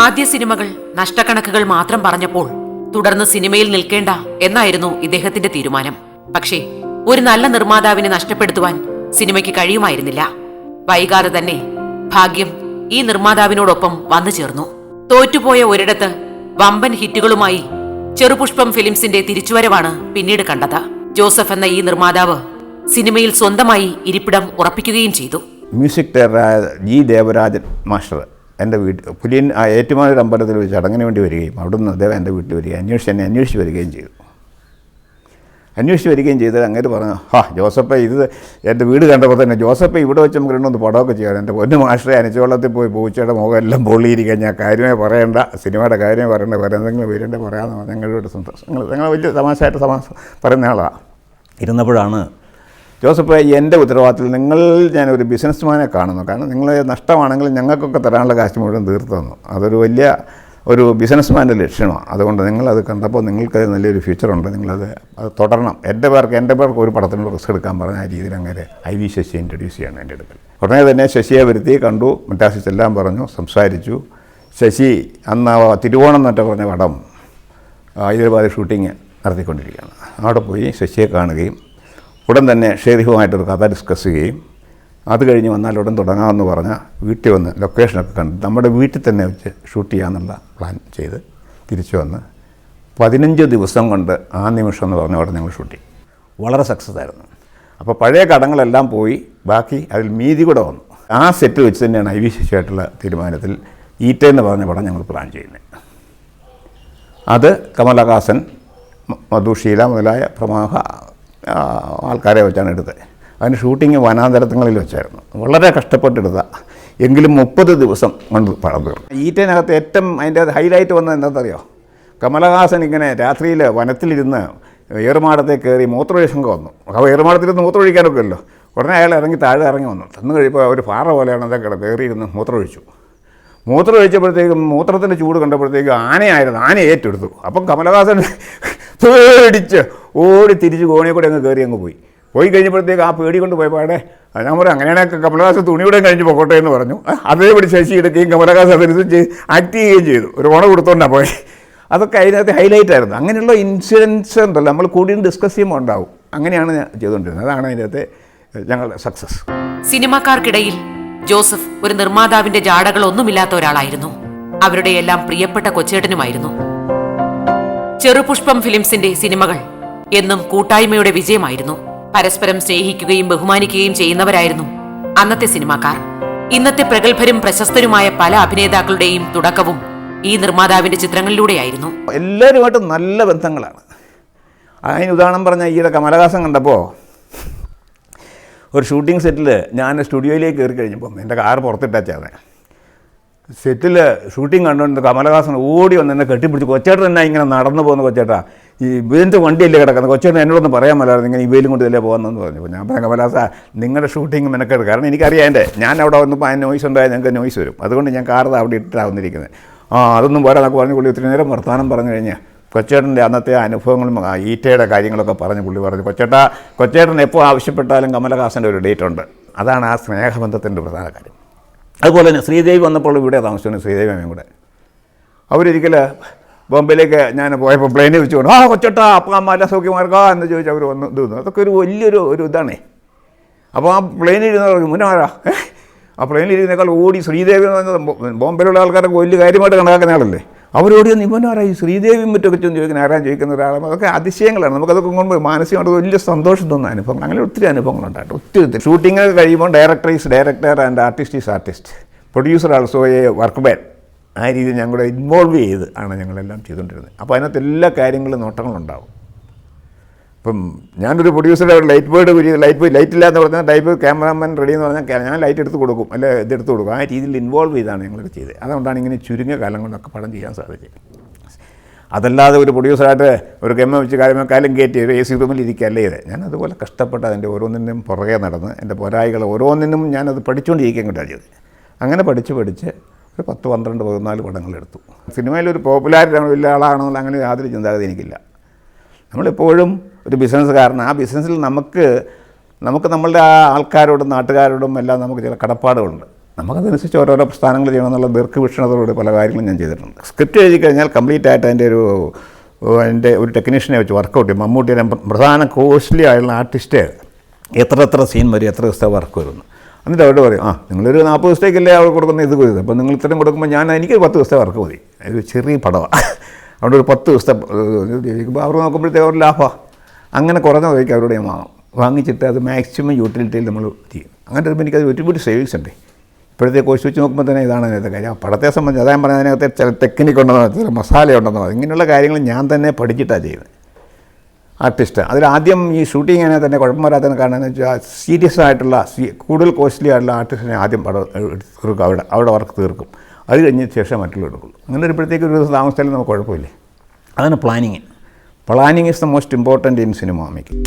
ആദ്യ സിനിമകൾ നഷ്ടക്കണക്കുകൾ മാത്രം പറഞ്ഞപ്പോൾ തുടർന്ന് സിനിമയിൽ നിൽക്കേണ്ട എന്നായിരുന്നു ഇദ്ദേഹത്തിന്റെ തീരുമാനം. പക്ഷേ ഒരു നല്ല നിർമ്മാതാവിനെ നഷ്ടപ്പെടുത്തുവാൻ സിനിമയ്ക്ക് കഴിയുമായിരുന്നില്ല. വൈകാതെ തന്നെ ഭാഗ്യം ഈ നിർമ്മാതാവിനോടൊപ്പം വന്നു ചേർന്നു. തോറ്റുപോയ ഒരിടത്ത് വമ്പൻ ഹിറ്റുകളുമായി ചെറുപുഷ്പം ഫിലിംസിന്റെ തിരിച്ചുവരവാണ് പിന്നീട് കണ്ടത്. ജോസഫ് എന്ന ഈ നിർമ്മാതാവ് സിനിമയിൽ സ്വന്തമായി ഇരിപ്പിടം ഉറപ്പിക്കുകയും ചെയ്തു. മ്യൂസിക് ഡയറക്ടറായ ജി ദേവരാജൻ മാസ്റ്റർ എൻ്റെ പുലിയൻ ഏറ്റുമാനൂർ അമ്പലത്തിൽ ഒരു ചടങ്ങിന് വേണ്ടി വരികയും അവിടുന്ന് അദ്ദേഹം എൻ്റെ വീട്ടിൽ വരികയും അന്വേഷിച്ച് വരികയും ചെയ്തു. അങ്ങനെ പറഞ്ഞു, ജോസഫ് ഇത് എൻ്റെ വീട് കണ്ടപ്പോൾ തന്നെ ജോസഫ് ഇവിടെ വെച്ച് നമുക്ക് രണ്ടൊന്ന് പടമൊക്കെ ചെയ്യാം. എൻ്റെ പൊന്നു മാസ്റ്ററെ അനിച്ചോളത്തിൽ പോയി പൂച്ചയുടെ മുഖം എല്ലാം പൊള്ളിയിരിക്കാൻ ഞാൻ കാര്യമായി പറയേണ്ട, സിനിമയുടെ കാര്യമായി പറയേണ്ട, വേറെ എന്തെങ്കിലും വരേണ്ട പറയാമെന്ന് ഞങ്ങളുടെ സന്തോഷം. ഞങ്ങൾ വലിയ തമാശയായിട്ട് പറയുന്ന ആളാണ്. ഇരുന്നപ്പോഴാണ് ജോസഫ് എൻ്റെ ഉത്തരവാദിത്തത്തിൽ ഞാനൊരു ബിസിനസ്മാനെ കാണുന്നു. കാരണം നിങ്ങൾ നഷ്ടമാണെങ്കിൽ ഞങ്ങൾക്കൊക്കെ തരാനുള്ള കാശ് മുഴുവൻ തീർത്തു തന്നു. അതൊരു വലിയ ഒരു ബിസിനസ്മാൻ്റെ ലക്ഷ്യമാണ്. അതുകൊണ്ട് നിങ്ങളത് കണ്ടപ്പോൾ നിങ്ങൾക്കത് നല്ലൊരു ഫ്യൂച്ചറുണ്ട്, നിങ്ങളത് തുടരണം. എൻ്റെ പേർക്ക് ഒരു പടത്തിന് റിസ്ക് എടുക്കാൻ പറഞ്ഞ ആ രീതിയിൽ അങ്ങനെ IV ശശിയെ ഇൻട്രൊഡ്യൂസ് ചെയ്യണം എൻ്റെ അടുക്കൽ. ഉടനെ തന്നെ ശശിയെ വരുത്തി കണ്ടു, മറ്റാസിസ് എല്ലാം പറഞ്ഞു, സംസാരിച്ചു. ശശി അന്ന് തിരുവോണം എന്നൊക്കെ പറഞ്ഞ പടം ഹൈദരാബാദ് ഷൂട്ടിങ് നടത്തിക്കൊണ്ടിരിക്കുകയാണ്. അവിടെ പോയി ശശിയെ കാണുകയും ഉടൻ തന്നെ ഷെരീഫുമായിട്ടൊരു കഥ ഡിസ്കസ് ചെയ്യുകയും അത് കഴിഞ്ഞ് വന്നാൽ ഉടൻ തുടങ്ങാമെന്ന് പറഞ്ഞാൽ വീട്ടിൽ വന്ന് ലൊക്കേഷനൊക്കെ കണ്ട് നമ്മുടെ വീട്ടിൽ തന്നെ വെച്ച് ഷൂട്ട് ചെയ്യാമെന്നുള്ള പ്ലാൻ ചെയ്ത് തിരിച്ചു വന്ന് 15 ദിവസം കൊണ്ട് ആ നിമിഷം എന്ന് പറഞ്ഞ അവിടെ ഞങ്ങൾ ഷൂട്ട് ചെയ്യും. വളരെ സക്സസ് ആയിരുന്നു. അപ്പോൾ പഴയ കടങ്ങളെല്ലാം പോയി, ബാക്കി അതിൽ മീതി കൂടെ വന്നു. ആ സെറ്റ് വെച്ച് തന്നെയാണ് IV ശശിയായിട്ടുള്ള തീരുമാനത്തിൽ ഈറ്റ എന്ന് പറഞ്ഞ പടം ഞങ്ങൾ പ്ലാൻ ചെയ്യുന്നത്. അത് കമലഹാസൻ, മധുഷീല മുതലായ പ്രമുഖ ആൾക്കാരെ വെച്ചാണ് എടുത്തത്. അതിന് ഷൂട്ടിങ് വനാന്തരങ്ങളിൽ വെച്ചായിരുന്നു. വളരെ കഷ്ടപ്പെട്ടെടുത്ത എങ്കിലും 30 ദിവസം കൊണ്ട് പടം തീർന്നു. ഈറ്റേനകത്ത് ഏറ്റവും അതിൻ്റെ ഹൈലൈറ്റ് വന്നത് എന്താണെന്നറിയോ? കമലഹാസൻ ഇങ്ങനെ രാത്രിയിൽ വനത്തിലിരുന്ന് ഏറുമാടത്തെ കയറി മൂത്രമൊഴിശങ്ക വന്നു. അപ്പോൾ ഏറുമാടത്തിലിരുന്ന് മൂത്രമൊഴിക്കാനൊക്കെ അല്ലോ. ഉടനെ അയാൾ താഴെ ഇറങ്ങി വന്നു. തന്നു കഴിയുമ്പോൾ ഒരു പാറ പോലെയാണ് അതൊക്കെ കയറിയിരുന്ന് മൂത്രമൊഴിച്ചപ്പോഴത്തേക്കും മൂത്രത്തിൻ്റെ ചൂട് കണ്ടപ്പോഴത്തേക്കും ആന ഏറ്റെടുത്തു. അപ്പം കമലഹാസൻ പേടിച്ച് ഓടി തിരിച്ച് കോണിയെ കൂടെ അങ്ങ് പോയി കഴിഞ്ഞപ്പോഴത്തേക്ക് ആ പേടി കൊണ്ട് പോയപ്പോഴേ ഞാൻ പറയും, അങ്ങനെയാണെങ്കിൽ കമലഹാസൻ തുണിയുടെ കഴിഞ്ഞ് പോകട്ടെ എന്ന് പറഞ്ഞു. അതേപടി ശശി എടുക്കുകയും കമലഹാസൻ അതനുസരിച്ച് ആക്ട് ചെയ്യുകയും ചെയ്തു. ഒരു ഓണം കൊടുത്തോണ്ടാണ് പോയി. അതൊക്കെ അതിനകത്ത് ഹൈലൈറ്റ് ആയിരുന്നു. അങ്ങനെയുള്ള ഇൻസിഡൻസ് ഉണ്ടല്ലോ, നമ്മൾ കൂടി ഡിസ്കസ് ചെയ്യുമ്പോൾ ഉണ്ടാവും. അങ്ങനെയാണ് ഞാൻ ചെയ്തുകൊണ്ടിരുന്നത്. അതാണ് അതിനകത്ത് ഞങ്ങളുടെ സക്സസ്. സിനിമാക്കാർക്കിടയിൽ ജോസഫ് ഒരു നിർമ്മാതാവിന്റെ ജാടകളൊന്നുമില്ലാത്ത ഒരാളായിരുന്നു. അവരുടെ എല്ലാം പ്രിയപ്പെട്ട കൊച്ചേട്ടനുമായിരുന്നു. ചെറുപുഷ്പം ഫിലിംസിന്റെ സിനിമകൾ എന്നും കൂട്ടായ്മയുടെ വിജയമായിരുന്നു. പരസ്പരം സ്നേഹിക്കുകയും ബഹുമാനിക്കുകയും ചെയ്യുന്നവരായിരുന്നു അന്നത്തെ സിനിമാക്കാർ. ഇന്നത്തെ പ്രഗത്ഭരും പ്രശസ്തരുമായ പല അഭിനേതാക്കളുടെയും തുടക്കവും ഈ നിർമ്മാതാവിന്റെ ചിത്രങ്ങളിലൂടെയായിരുന്നു. എല്ലാവരുമായിട്ടും നല്ല ബന്ധങ്ങളാണ്. അതിന് ഉദാഹരണം പറഞ്ഞാൽ ഈയിടെ കമലഹാസൻ കണ്ടപ്പോൾ ഒരു ഷൂട്ടിംഗ് സെറ്റിൽ ഞാൻ സ്റ്റുഡിയോയിലേക്ക് കയറി കഴിഞ്ഞപ്പം എൻ്റെ കാർ പുറത്തിട്ടാച്ചാണ്. സെറ്റിൽ ഷൂട്ടിംഗ് കണ്ടുകൊണ്ട് കമലഹാസൻ ഓടി വന്ന് എന്നെ കെട്ടിപ്പിടിച്ച്, കൊച്ചേട്ടൻ തന്നെ ഇങ്ങനെ നടന്നു പോകുന്ന കൊച്ചേട്ടാ, ഈ ഇതിൻ്റെ വണ്ടിയല്ലേ കിടക്കുന്നത്, കൊച്ചേട്ടൻ എന്നോടൊന്ന് പറയാൻ മേലായിരുന്നു ഇങ്ങനെ ഈ വെയിലും കൊണ്ട് ഇതല്ലേ പോകുന്നതെന്ന് പറഞ്ഞു. അപ്പോൾ ഞാൻ പറഞ്ഞ കമലഹാസ, നിങ്ങളുടെ ഷൂട്ടിംഗ് മെനക്കെട്, കാരണം എനിക്കറിയാം ഞാൻ അവിടെ വന്നപ്പോൾ അതിന് നോയ്സ് ഉണ്ടായാൽ ഞങ്ങൾക്ക് നോയ്സ് വരും, അതുകൊണ്ട് ഞാൻ കാർ അവിടെ ഇട്ടിട്ടാവുന്നിരിക്കുന്നത്. അതൊന്നും പോരാ എന്നൊക്കെ പറഞ്ഞ് പുള്ളി ഒത്തിരി നേരം വർത്തമാനം പറഞ്ഞു കഴിഞ്ഞാൽ കൊച്ചേട്ടൻ്റെ അന്നത്തെ അനുഭവങ്ങളും ഈറ്റയുടെ കാര്യങ്ങളൊക്കെ പറഞ്ഞു പുള്ളി പറഞ്ഞു, കൊച്ചേട്ടൻ എപ്പോൾ ആവശ്യപ്പെട്ടാലും കമലഹാസൻ്റെ ഒരു ഡേറ്റ് ഉണ്ട്. അതാണ് ആ സ്നേഹബന്ധത്തിൻ്റെ പ്രധാന കാര്യം. അതുപോലെ തന്നെ ശ്രീദേവി വന്നപ്പോൾ ഇവിടെ താമസിച്ചു, ശ്രീദേവി അമ്മയും കൂടെ. അവരൊരിക്കൽ ബോംബെയിലേക്ക് ഞാൻ പോയപ്പോൾ പ്ലെയിനിൽ വെച്ചുകൊണ്ട് കൊച്ചേട്ടാ അപ്പം അമ്മ എല്ലാം സൗഖ്യമാർക്കാ എന്ന് ചോദിച്ചാൽ അവർ വന്ന് ഇത് വന്നു. അതൊക്കെ ഒരു വലിയൊരു ഇതാണേ. അപ്പോൾ ആ പ്ലെയിനിൽ ഇരുന്ന് മുന്നാരാ ആ പ്ലെയിനിൽ ഇരുന്നേക്കാൾ ഓടി ശ്രീദേവി എന്ന് പറഞ്ഞാൽ ബോംബെയിലുള്ള ആൾക്കാരൊക്കെ വലിയ കാര്യമായിട്ട് കണക്കാക്കുന്ന ആളല്ലേ, അവരോട് ഇവനാരായി ശ്രീദേവിയും മറ്റൊക്കെ ചോദിക്കുന്ന ആരാൻ ചോദിക്കുന്ന ഒരാളാണ്. അതൊക്കെ അതിശയങ്ങളാണ്. നമുക്കതൊക്കെ കൊണ്ട് മാനസികമായിട്ട് വലിയ സന്തോഷം തോന്നുന്ന അനുഭവം. അങ്ങനെ ഒത്തിരി അനുഭവങ്ങളുണ്ടായിട്ട് ഒത്തിരി ഷൂട്ടിങ് കഴിയുമ്പോൾ director and artist, producer also a workman. ആ രീതിയിൽ ഞങ്ങളെ ഇൻവോൾവ് ചെയ്ത് ആണ് ഞങ്ങളെല്ലാം ചെയ്തുകൊണ്ടിരുന്നത്. അപ്പോൾ അതിനകത്ത് എല്ലാ കാര്യങ്ങളും നോട്ടങ്ങളുണ്ടാവും. ഇപ്പം ഞാനൊരു പ്രൊഡ്യൂസറുടെ ലൈറ്റ് ഇല്ല എന്ന് പറഞ്ഞാൽ ടൈപ്പ് ക്യാമറാമാൻ റെഡി എന്ന് പറഞ്ഞാൽ ഞാൻ ലൈറ്റ് എടുത്ത് കൊടുക്കും, അല്ലെ ഇതെടുത്ത് കൊടുക്കും. ആ രീതിയിൽ ഇൻവോൾവ് ചെയ്താണ് ഞങ്ങളൊക്കെ ചെയ്തത്. അതുകൊണ്ടാണ് ഇങ്ങനെ ചുരുങ്ങിയ കാലം കൊണ്ടൊക്കെ പടം ചെയ്യാൻ സാധിച്ചത്. അതല്ലാതെ ഒരു പ്രൊഡ്യൂസറായിട്ട് ഒരു ഗെമ്മ വെച്ച് കാലം കയറ്റി ഒരു AC റൂമിൽ ഇരിക്കുകയല്ലേ ചെയ്തത്. ഞാൻ അതുപോലെ കഷ്ടപ്പെട്ട് അതിൻ്റെ ഓരോന്നിനും പുറകെ നടന്ന് എൻ്റെ പോരായികൾ ഓരോന്നിനും ഞാനത് പഠിച്ചുകൊണ്ടിരിക്കാൻ കിട്ടാൻ ചെയ്തത്. അങ്ങനെ പഠിച്ച് ഒരു 10, 12, 14 പടങ്ങളെടുത്തു. സിനിമയിലൊരു പോപ്പുലാരിറ്റി വലിയ ആളാണെന്നുള്ള അങ്ങനെ യാതൊരു ചിന്താഗതി എനിക്കില്ല. നമ്മളെപ്പോഴും ഒരു ബിസിനസ്സുകാരൻ, ആ ബിസിനസ്സിൽ നമുക്ക് നമ്മളുടെ ആ ആൾക്കാരോടും നാട്ടുകാരോടും എല്ലാം നമുക്ക് ചില കടപ്പാടുകളുണ്ട്. നമുക്കതനുസരിച്ച് ഓരോരോ സ്ഥാനങ്ങൾ ചെയ്യണമെന്നുള്ള ദീർഘവീക്ഷണത്തോട് പല കാര്യങ്ങളും ഞാൻ ചെയ്തിട്ടുണ്ട്. സ്ക്രിപ്റ്റ് എഴുതി കഴിഞ്ഞാൽ കംപ്ലീറ്റ് ആയിട്ട് അതിൻ്റെ ഒരു ടെക്നീഷ്യനെ വെച്ച് വർക്കൗട്ട് ചെയ്യും. മമ്മൂട്ടിയുടെ പ്രധാന കോസ്റ്റ്ലി ആയുള്ള ആർട്ടിസ്റ്റ് എത്ര സീൻ വരും, എത്ര ദിവസത്തെ വർക്ക് വരുന്നു. എന്നിട്ട് അവരോട് പറയും, നിങ്ങളൊരു 40 ദിവസത്തേക്കല്ലേ അവർ കൊടുക്കുന്ന ഇത് കൊടുക്കുന്നത്, അപ്പോൾ നിങ്ങൾ ഇത്രയും കൊടുക്കുമ്പോൾ എനിക്ക് 10 ദിവസത്തെ വർക്ക് മതി. ഒരു ചെറിയ പടമാണ്, അവിടെ ഒരു 10 ദിവസത്തെ ചോദിക്കുമ്പോൾ അവർ നോക്കുമ്പോഴത്തേക്ക് അവർ ലാഭമാണ്. അങ്ങനെ കുറഞ്ഞ വഴിക്ക് അവരോട് ഞാൻ വാങ്ങിച്ചിട്ട് അത് മാക്സിമം യൂട്ടിലിറ്റിയിൽ നമ്മൾ ചെയ്യും. അങ്ങനെ വരുമ്പോൾ എനിക്കത് ഒരുപാട് സേവിങ്സ് ഉണ്ട്. ഇപ്പോഴത്തെ കോഴ്സ് വെച്ച് നോക്കുമ്പോൾ തന്നെ ഇതാണ് അതിനകത്ത് കാര്യം. ആ പടത്തെ സംബന്ധിച്ച് അതായത് പറഞ്ഞാൽ അതിനകത്ത് ചില ടെക്നിക്ക് ഉണ്ടെന്നോ ചില മസാല ഉണ്ടെന്നോ ഇങ്ങനെയുള്ള കാര്യങ്ങൾ ഞാൻ തന്നെ പഠിച്ചിട്ടാണ് ചെയ്യുന്നത്. ആർട്ടിസ്റ്റ് അതിലാദ്യം ഈ ഷൂട്ടിങ്ങിനെ തന്നെ കുഴപ്പം വരാത്തതിന് കാരണം എന്ന് വെച്ചാൽ സീരിയസ് ആയിട്ടുള്ള കൂടുതൽ കോസ്റ്റ്ലി ആയിട്ടുള്ള ആർട്ടിസ്റ്റിനെ ആദ്യം പടം തീർക്കും, അവിടെ വർക്ക് തീർക്കും. അത് കഴിഞ്ഞ ശേഷം മറ്റുള്ള എടുക്കുള്ളൂ. അങ്ങനെ വരുമ്പോഴത്തേക്ക് ഒരു ദിവസം താമസിച്ചാലും നമുക്ക് കുഴപ്പമില്ലേ. അതാണ് planning. Planning is the most important in cinema making.